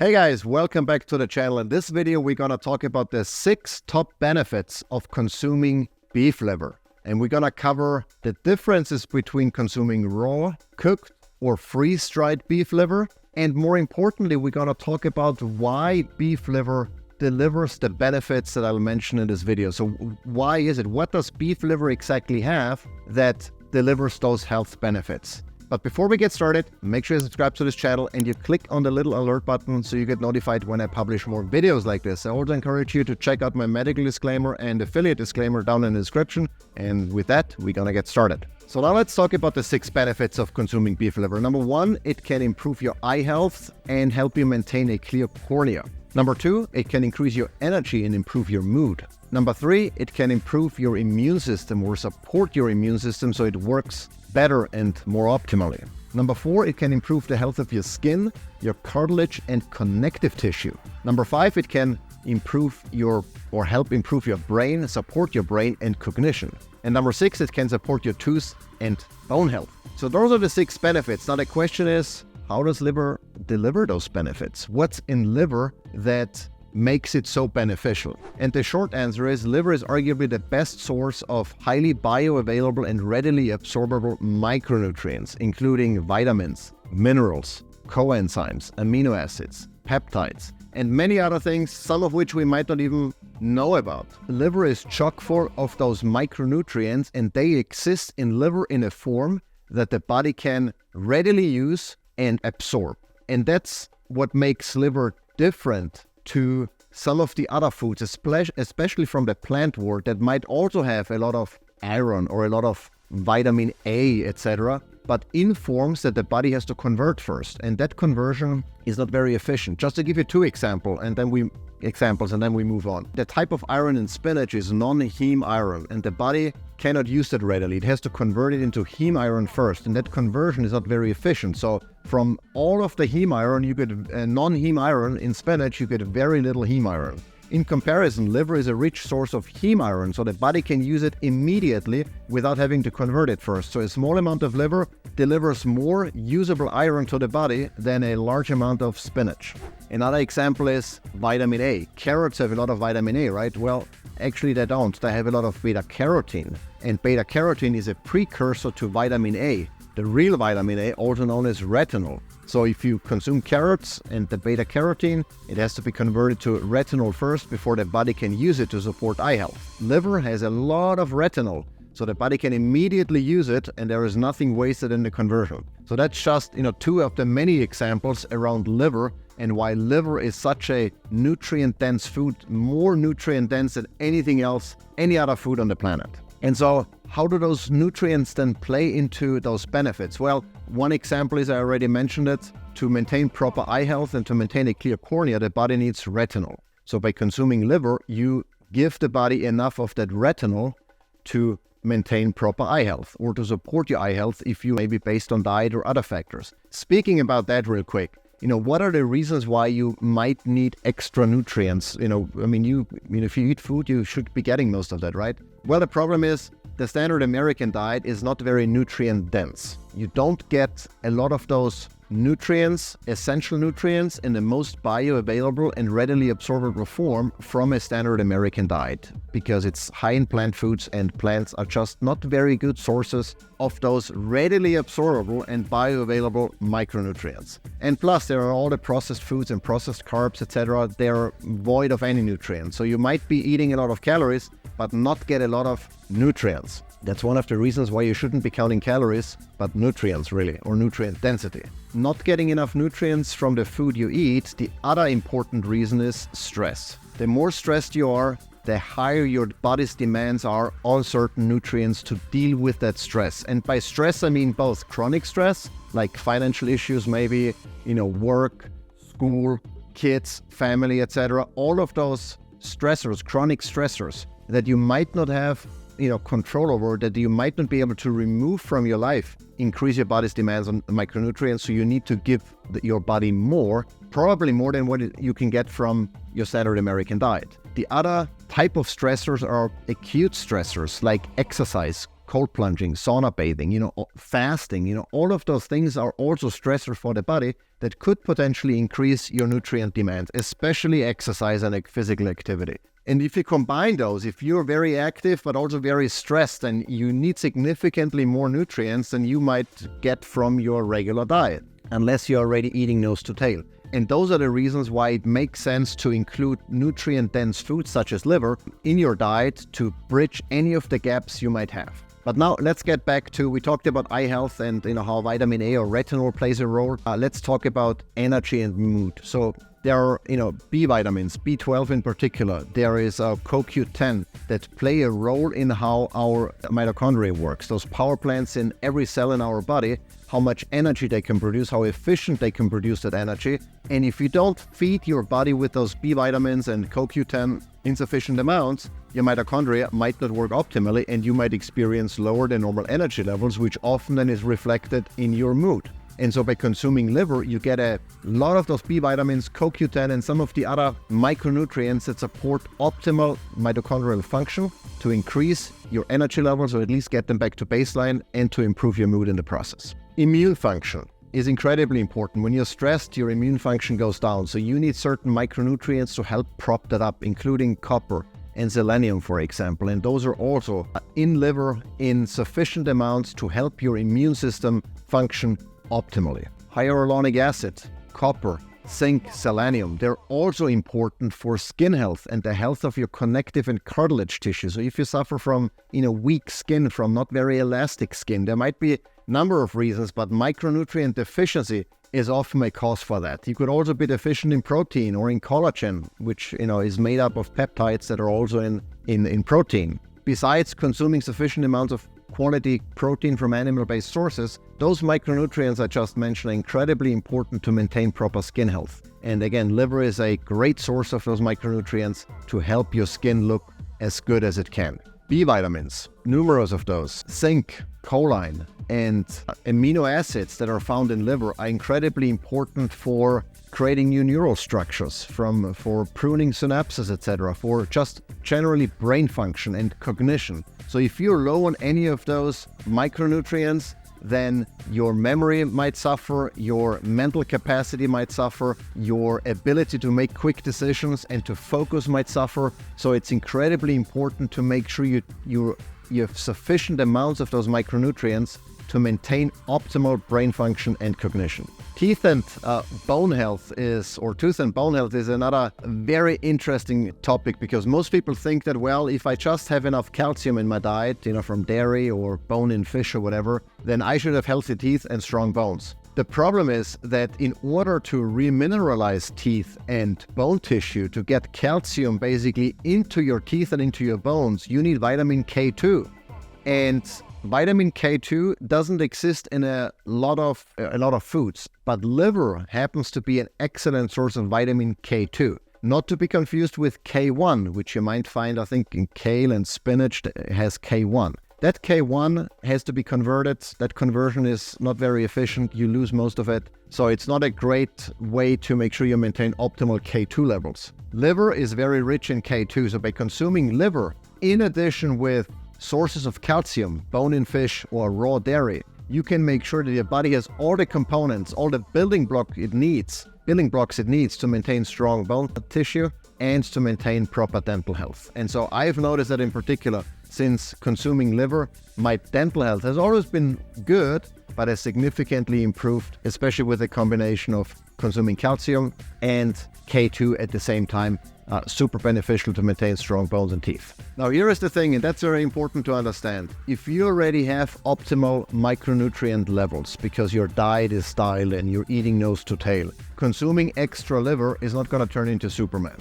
Hey guys, welcome back to the channel. In this video, we're gonna talk about the 6 top benefits of consuming beef liver. And we're gonna cover the differences between consuming raw, cooked, or freeze-dried beef liver. And more importantly, we're gonna talk about why beef liver delivers the benefits that I'll mention in this video. So why is it? What does beef liver exactly have that delivers those health benefits? But before we get started, make sure you subscribe to this channel and you click on the little alert button so you get notified when I publish more videos like this. I also encourage you to check out my medical disclaimer and affiliate disclaimer down in the description. And with that, we're gonna get started. So now let's talk about the 6 benefits of consuming beef liver. Number 1, it can improve your eye health and help you maintain a clear cornea. Number 2, it can increase your energy and improve your mood. Number 3, it can improve your immune system or support your immune system so it works better and more optimally. Number 4, it can improve the health of your skin, your cartilage, and connective tissue. Number 5, it can help improve your brain, support your brain and cognition. And number 6, it can support your tooth and bone health. So those are the 6 benefits. Now the question is, how does liver deliver those benefits? What's in liver that makes it so beneficial? And the short answer is liver is arguably the best source of highly bioavailable and readily absorbable micronutrients, including vitamins, minerals, coenzymes, amino acids, peptides, and many other things, some of which we might not even know about. Liver is chock full of those micronutrients, and they exist in liver in a form that the body can readily use and absorb. And that's what makes liver different to some of the other foods, especially from the plant world that might also have a lot of iron or a lot of vitamin A, etc., but in forms that the body has to convert first. And that conversion is not very efficient. Just to give you 2 examples, and then we move on. The type of iron in spinach is non-heme iron, and the body cannot use it readily. It has to convert it into heme iron first, and that conversion is not very efficient. So from all of the heme iron, you get non-heme iron in spinach, you get very little heme iron. In comparison, liver is a rich source of heme iron, so the body can use it immediately without having to convert it first. So a small amount of liver delivers more usable iron to the body than a large amount of spinach. Another example is vitamin A. Carrots have a lot of vitamin A, right? Well, actually they don't. They have a lot of beta-carotene. And beta-carotene is a precursor to vitamin A, the real vitamin A, also known as retinol. So if you consume carrots and the beta-carotene, it has to be converted to retinol first before the body can use it to support eye health. Liver has a lot of retinol, so the body can immediately use it and there is nothing wasted in the conversion. So that's just 2 of the many examples around liver and why liver is such a nutrient-dense food, more nutrient-dense than anything else, any other food on the planet. And so how do those nutrients then play into those benefits? Well, one example is, I already mentioned it, to maintain proper eye health and to maintain a clear cornea, the body needs retinol. So by consuming liver, you give the body enough of that retinol to maintain proper eye health or to support your eye health if you maybe based on diet or other factors. Speaking about that real quick, what are the reasons why you might need extra nutrients? If you eat food, you should be getting most of that, right? Well, the problem is the standard American diet is not very nutrient dense. You don't get a lot of those nutrients, essential nutrients, in the most bioavailable and readily absorbable form from a standard American diet because it's high in plant foods and plants are just not very good sources of those readily absorbable and bioavailable micronutrients. And plus, there are all the processed foods and processed carbs, etc. They're void of any nutrients. So you might be eating a lot of calories, but not get a lot of nutrients. That's one of the reasons why you shouldn't be counting calories, but nutrients really, or nutrient density. Not getting enough nutrients from the food you eat, the other important reason is stress. The more stressed you are, the higher your body's demands are on certain nutrients to deal with that stress. And by stress, I mean both chronic stress, like financial issues, maybe, work, school, kids, family, etc. All of those stressors, chronic stressors that you might not have control over, that you might not be able to remove from your life, increase your body's demands on micronutrients. So you need to give your body more, probably more than what you can get from your standard American diet. The other type of stressors are acute stressors like exercise, cold plunging, sauna bathing, fasting, all of those things are also stressors for the body that could potentially increase your nutrient demand, especially exercise and physical activity. And if you combine those, if you're very active but also very stressed, then you need significantly more nutrients than you might get from your regular diet, unless you're already eating nose to tail. And those are the reasons why it makes sense to include nutrient-dense foods such as liver in your diet to bridge any of the gaps you might have. But now let's get back to, we talked about eye health and how vitamin A or retinol plays a role. Let's talk about energy and mood. So there are, B vitamins, B12 in particular. There is CoQ10 that play a role in how our mitochondria works. Those power plants in every cell in our body, how much energy they can produce, how efficient they can produce that energy. And if you don't feed your body with those B vitamins and CoQ10 in sufficient amounts, your mitochondria might not work optimally and you might experience lower than normal energy levels, which often then is reflected in your mood. And so by consuming liver, you get a lot of those B vitamins, CoQ10, and some of the other micronutrients that support optimal mitochondrial function to increase your energy levels, or at least get them back to baseline, and to improve your mood in the process. Immune function is incredibly important. When you're stressed, your immune function goes down. So you need certain micronutrients to help prop that up, including copper and selenium, for example. And those are also in liver in sufficient amounts to help your immune system function optimally. Hyaluronic acid, copper, zinc, selenium, they're also important for skin health and the health of your connective and cartilage tissue. So if you suffer from weak skin, from not very elastic skin, there might be a number of reasons, but micronutrient deficiency is often a cause for that. You could also be deficient in protein or in collagen, which is made up of peptides that are also in protein. Besides consuming sufficient amounts of quality protein from animal-based sources, those micronutrients I just mentioned are incredibly important to maintain proper skin health. And again, liver is a great source of those micronutrients to help your skin look as good as it can. B vitamins, numerous of those, zinc, choline, and amino acids that are found in liver are incredibly important for creating new neural structures, for pruning synapses, etc., for just generally brain function and cognition. So if you're low on any of those micronutrients, then your memory might suffer, your mental capacity might suffer, your ability to make quick decisions and to focus might suffer. So it's incredibly important to make sure you have sufficient amounts of those micronutrients to maintain optimal brain function and cognition. Tooth and bone health is another very interesting topic, because most people think that, well, if I just have enough calcium in my diet, from dairy or bone in fish or whatever, then I should have healthy teeth and strong bones. The problem is that in order to remineralize teeth and bone tissue, to get calcium basically into your teeth and into your bones, you need vitamin K2. And vitamin K2 doesn't exist in a lot of foods, but liver happens to be an excellent source of vitamin K2. Not to be confused with K1, which you might find, I think, in kale and spinach has K1. That K1 has to be converted. That conversion is not very efficient. You lose most of it. So it's not a great way to make sure you maintain optimal K2 levels. Liver is very rich in K2. So by consuming liver, in addition with sources of calcium, bone in fish or raw dairy, you can make sure that your body has all the components, all the building blocks it needs to maintain strong bone tissue and to maintain proper dental health. And so I've noticed that in particular, since consuming liver, my dental health has always been good, but has significantly improved, especially with a combination of consuming calcium and K2 at the same time. Super beneficial to maintain strong bones and teeth. Now here is the thing, and that's very important to understand. If you already have optimal micronutrient levels because your diet is style and you're eating nose to tail, consuming extra liver is not going to turn into Superman.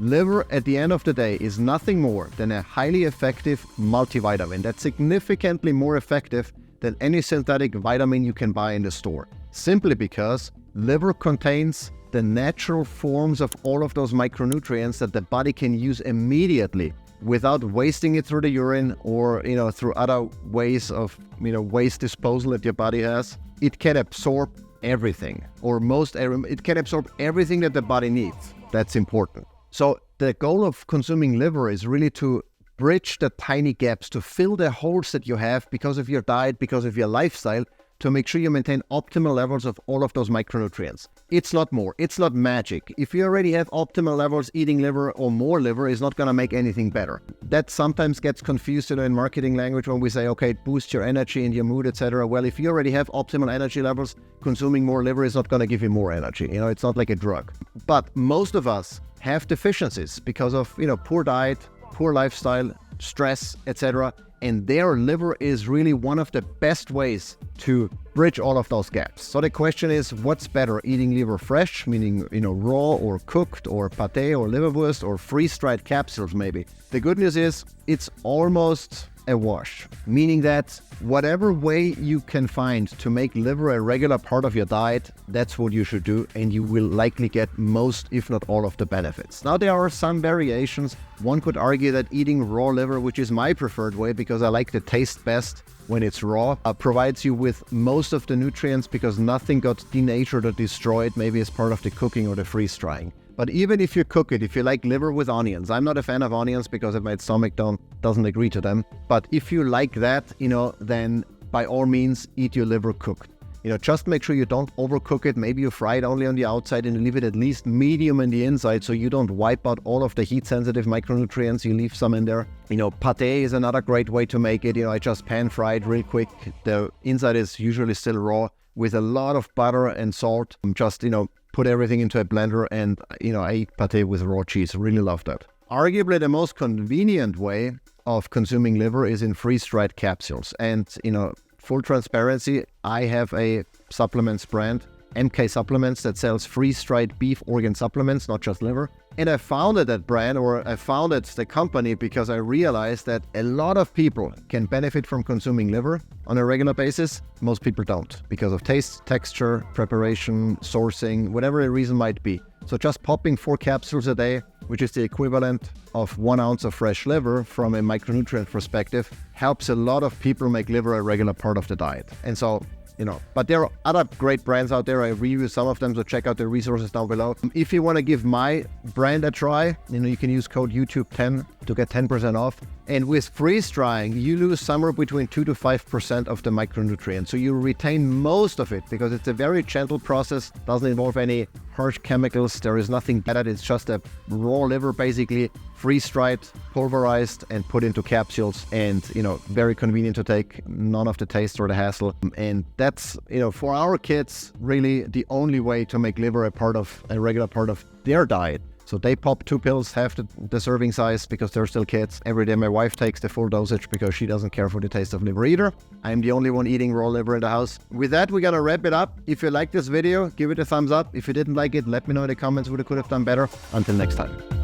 Liver at the end of the day is nothing more than a highly effective multivitamin that's significantly more effective than any synthetic vitamin you can buy in the store. Simply because liver contains the natural forms of all of those micronutrients that the body can use immediately without wasting it through the urine or through other ways of waste disposal that your body has. It can absorb everything, or it can absorb everything that the body needs. That's important. So the goal of consuming liver is really to bridge the tiny gaps, to fill the holes that you have because of your diet, because of your lifestyle, to make sure you maintain optimal levels of all of those micronutrients. It's not more. It's not magic. If you already have optimal levels, eating liver or more liver is not going to make anything better. That sometimes gets confused in marketing language when we say, okay, it boosts your energy and your mood, etc. Well, if you already have optimal energy levels, consuming more liver is not going to give you more energy. It's not like a drug. But most of us have deficiencies because of, poor diet, poor lifestyle, stress, etc. And their liver is really one of the best ways to bridge all of those gaps. So the question is, what's better, eating liver fresh, meaning, raw or cooked or pate or liverwurst or freeze-dried capsules maybe? The good news is it's almost a wash, meaning that whatever way you can find to make liver a regular part of your diet, that's what you should do, and you will likely get most, if not all, of the benefits. Now, there are some variations. One could argue that eating raw liver, which is my preferred way because I like the taste best when it's raw, provides you with most of the nutrients because nothing got denatured or destroyed, maybe as part of the cooking or the freeze drying. But even if you cook it, if you like liver with onions, I'm not a fan of onions because my stomach doesn't agree to them. But if you like that, then by all means, eat your liver cooked. Just make sure you don't overcook it. Maybe you fry it only on the outside and leave it at least medium in the inside so you don't wipe out all of the heat-sensitive micronutrients. You leave some in there. Pate is another great way to make it. I just pan fry it real quick. The inside is usually still raw with a lot of butter and salt. Just, put everything into a blender and, I eat pate with raw cheese. Really love that. Arguably the most convenient way of consuming liver is in freeze-dried capsules. And, full transparency, I have a supplements brand, MK Supplements, that sells freeze-dried beef organ supplements, not just liver. And I founded that brand, or I founded the company because I realized that a lot of people can benefit from consuming liver on a regular basis. Most people don't because of taste, texture, preparation, sourcing, whatever the reason might be. So just popping 4 capsules a day, which is the equivalent of 1 ounce of fresh liver from a micronutrient perspective, helps a lot of people make liver a regular part of the diet. And so, but there are other great brands out there. I review some of them, so check out the resources down below. If you want to give my brand a try, you can use code YouTube10 to get 10% off. And with freeze drying, you lose somewhere between 2 to 5% of the micronutrients. So you retain most of it because it's a very gentle process, doesn't involve any harsh chemicals. There is nothing bad. It's just a raw liver, basically freeze-dried, pulverized, and put into capsules. And, very convenient to take, none of the taste or the hassle. And that's, for our kids, really the only way to make liver a regular part of their diet. So they pop 2 pills, half the serving size because they're still kids. Every day my wife takes the full dosage because she doesn't care for the taste of liver either. I'm the only one eating raw liver in the house. With that, we're gonna wrap it up. If you liked this video, give it a thumbs up. If you didn't like it, let me know in the comments what I could have done better. Until next time.